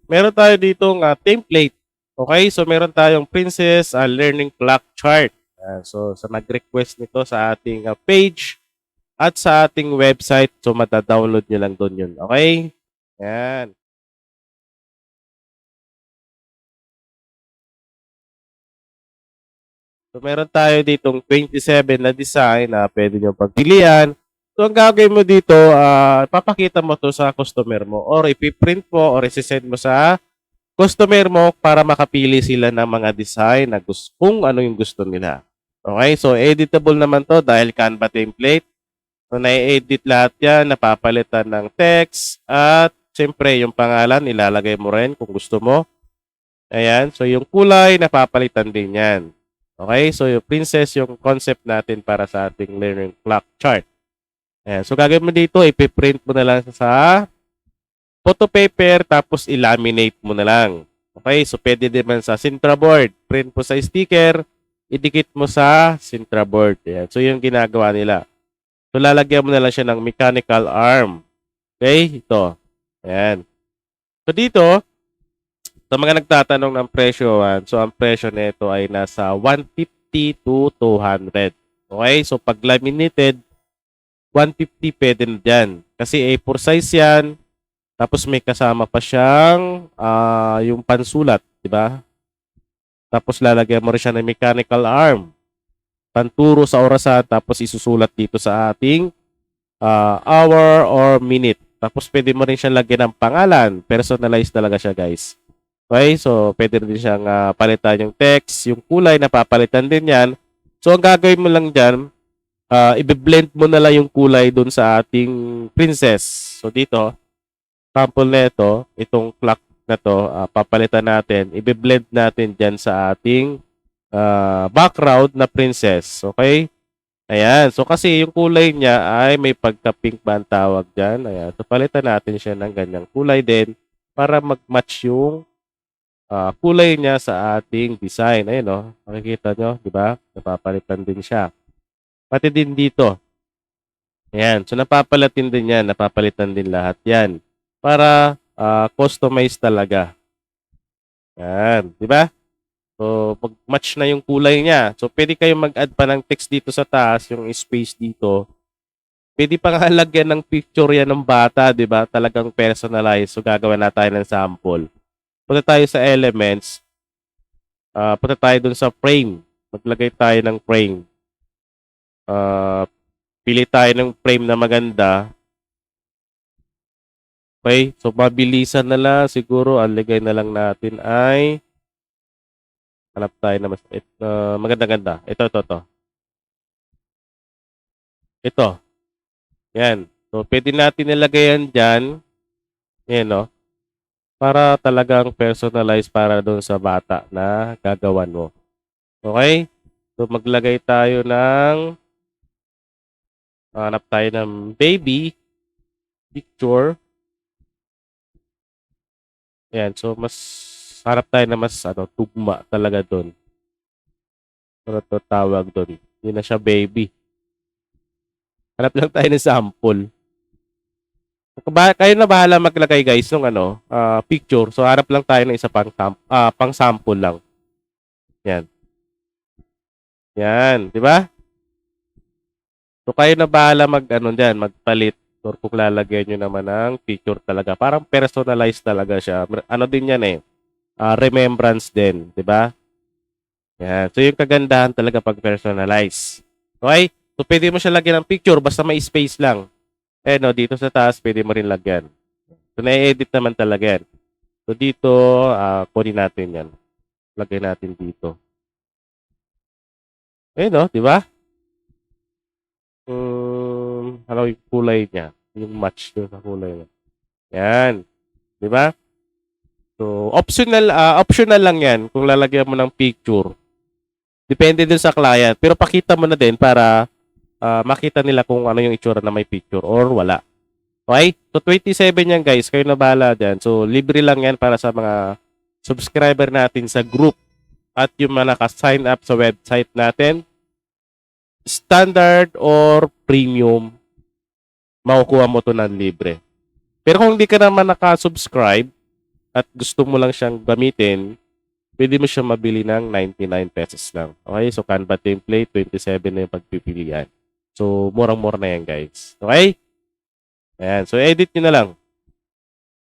meron tayo ditong template. Okay, so meron tayong Princess Learning Clock Chart. So sa nag-request nito sa ating page at sa ating website, so mata-download nyo lang doon yun. Okay? Yan. So meron tayo ditong 27 na design na pwede nyo pagpilian. So ang gagawin mo dito, papakita mo to sa customer mo or ipiprint mo or isisend mo sa customer mo para makapili sila ng mga design na gusto, kung ano yung gusto nila. Okay, so editable naman to dahil Canva template. So na-edit lahat yan, napapalitan ng text at siyempre yung pangalan ilalagay mo rin kung gusto mo. Ayan, so yung kulay napapalitan din yan. Okay, so yung princess yung concept natin para sa ating learning clock chart. Ayan, so gagawin mo dito, ipiprint mo na lang sa photo paper tapos i-laminate mo na lang. Okay, so pwede naman sa Sintra board. Print mo sa sticker, idikit mo sa Sintra board. Ayan, so yung ginagawa nila. So lalagyan mo na lang siya ng mechanical arm. Okay, ito. Ayan. So dito, sa mga nagtatanong ng presyo, so ang presyo nito ay nasa 150 to 200. Okay, so pag laminated, 150 pwede na dyan. Kasi A4 size yan. Tapos may kasama pa siyang yung pansulat, di ba? Tapos lalagyan mo rin siya ng mechanical arm. Panturo sa orasan, tapos isusulat dito sa ating hour or minute. Tapos pwede mo rin siyang lagyan ng pangalan. Personalized talaga siya, guys. Okay, so pwede rin siyang palitan yung text, yung kulay, napapalitan din yan. So ang gagawin mo lang dyan, i-blend mo na lang yung kulay dun sa ating princess. So dito, sample na ito, itong clock na to, papalitan natin, i-blend natin dyan sa ating background na princess. Okay? Ayan. So kasi yung kulay niya ay may pagka-pink ba ang tawag dyan. Ayan. So palitan natin siya ng ganyang kulay din para mag-match yung kulay niya sa ating design. Ayun, no? Makikita nyo, di ba? Napapalitan din siya. Pati din dito. Ayan. So, napapalitan din yan. Napapalitan din lahat yan. Para customize talaga. Ayan. Di ba? So, mag-match na yung kulay niya. So, pwede kayong mag-add pa ng text dito sa taas, yung space dito. Pwede pa nga lagyan ng picture yan ng bata, di ba? Talagang personalized. So, gagawa na tayo ng sample. Punta tayo sa elements. Punta tayo dun sa frame. Maglagay tayo ng frame. Pili tayo ng frame na maganda. Okay? So, mabilisan na lang. Siguro, ang lagay na lang natin ay hanap tayo na mas maganda-ganda. Ito. Ito. Yan. So, pwede natin nilagay yan dyan. Yan, no? Para talagang personalized para doon sa bata na gagawan mo. Okay? So, maglagay tayo ng hanap tayo ng baby picture. Ayan. So, mas hanap tayo na mas tugma talaga doon. Ano to tawag doon? Hindi na siya baby. Hanap lang tayo ng sample. Kayo na bahala maglagay guys ng picture. So, hanap lang tayo ng isa pang sample lang. Yan. Yan. Di ba? So, kayo na bahala magpalit. Or kung lalagyan nyo naman ng picture talaga. Parang personalized talaga siya. Ano din yan eh. Remembrance din. Di ba? Yan. So, yung kagandahan talaga pag personalized. Okay? So, pwede mo siya lagyan ng picture basta may space lang. No, dito sa taas, pwede mo rin lagyan. So, na-edit naman talaga yan. So, dito, kunin natin yan. Lagay natin dito. No, di ba? Ano yung kulay niya? Yung match doon sa kulay niya. Yan. Di ba? So, optional lang yan kung lalagyan mo ng picture. Depende din sa client. Pero pakita mo na din para makita nila kung ano yung itsura na may picture or wala. Okay? So, 27 yan guys. Kayo na bahala dyan. So, libre lang yan para sa mga subscriber natin sa group at yung mga naka-sign up sa website natin. Standard or premium, makukuha mo to ng libre. Pero kung hindi ka naman naka-subscribe at gusto mo lang siyang gamitin, pwede mo siya mabili ng 99 pesos lang. Okay? So, Canva template, 27 na yung pagpipilian. So, murang-mura na yan, guys. Okay? Ayan. So, edit nyo na lang.